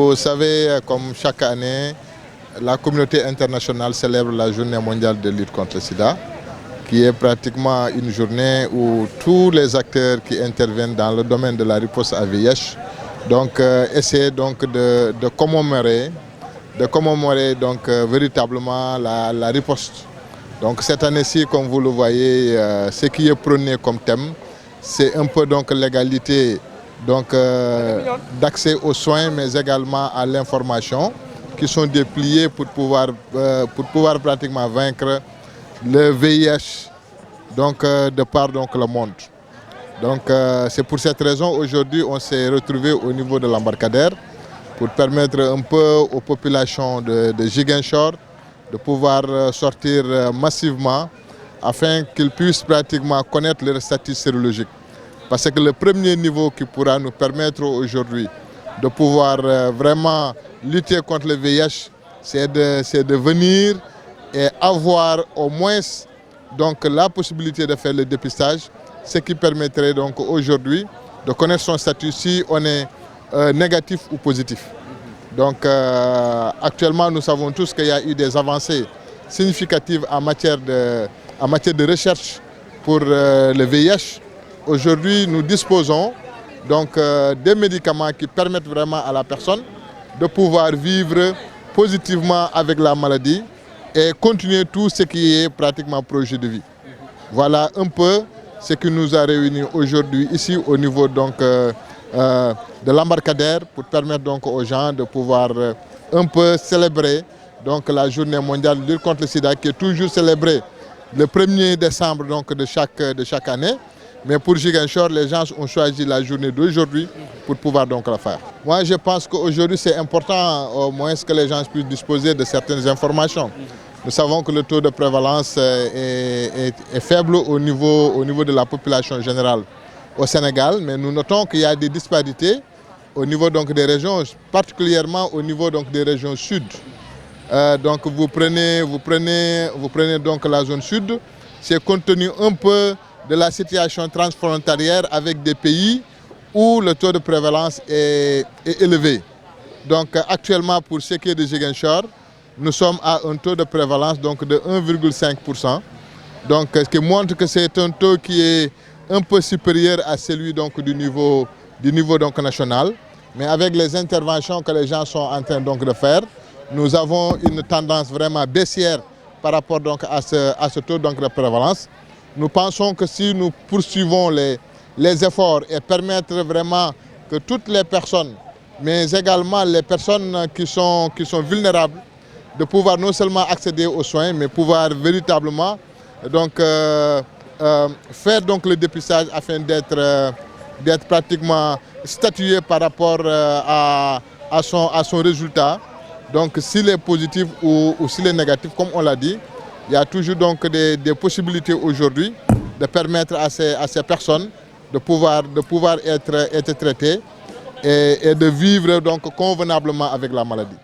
Vous savez, comme chaque année, la communauté internationale célèbre la journée mondiale de lutte contre le sida, qui est pratiquement une journée où tous les acteurs qui interviennent dans le domaine de la riposte à VIH essaient de commémorer véritablement la riposte. Donc cette année-ci, comme vous le voyez, ce qui est prôné comme thème, c'est un peu l'égalité d'accès aux soins, mais également à l'information, qui sont dépliés pour pouvoir pratiquement vaincre le VIH de par le monde. C'est pour cette raison aujourd'hui on s'est retrouvé au niveau de l'embarcadère pour permettre un peu aux populations de Ziguinchor de pouvoir sortir massivement afin qu'ils puissent pratiquement connaître leur statut sérologique. Parce que le premier niveau qui pourra nous permettre aujourd'hui de pouvoir vraiment lutter contre le VIH, c'est de venir et avoir au moins la possibilité de faire le dépistage, ce qui permettrait aujourd'hui de connaître son statut si on est négatif ou positif. Actuellement, nous savons tous qu'il y a eu des avancées significatives en matière de recherche pour le VIH. Aujourd'hui, nous disposons des médicaments qui permettent vraiment à la personne de pouvoir vivre positivement avec la maladie et continuer tout ce qui est pratiquement projet de vie. Voilà un peu ce qui nous a réunis aujourd'hui ici au niveau de l'embarcadère pour permettre aux gens de pouvoir un peu célébrer la journée mondiale de lutte contre le sida qui est toujours célébrée le 1er décembre de chaque année. Mais pour Ziguinchor, les gens ont choisi la journée d'aujourd'hui pour pouvoir la faire. Moi, je pense qu'aujourd'hui, c'est important au moins que les gens puissent disposer de certaines informations. Nous savons que le taux de prévalence est faible au niveau de la population générale au Sénégal, mais nous notons qu'il y a des disparités au niveau des régions, particulièrement au niveau des régions sud. Vous prenez la zone sud, c'est compte tenu un peu de la situation transfrontalière avec des pays où le taux de prévalence est élevé. Actuellement, pour ce qui est de Ziguinchor, nous sommes à un taux de prévalence de 1,5%. Ce qui montre que c'est un taux qui est un peu supérieur à celui du niveau national. Mais avec les interventions que les gens sont en train de faire, nous avons une tendance vraiment baissière par rapport à ce taux de prévalence. Nous pensons que si nous poursuivons les efforts et permettre vraiment que toutes les personnes, mais également les personnes qui sont vulnérables, de pouvoir non seulement accéder aux soins, mais pouvoir véritablement faire le dépistage afin d'être pratiquement statué par rapport à son résultat. S'il est positif ou s'il est négatif, comme on l'a dit, il y a toujours des possibilités aujourd'hui de permettre à ces personnes de pouvoir être traitées et de vivre convenablement avec la maladie.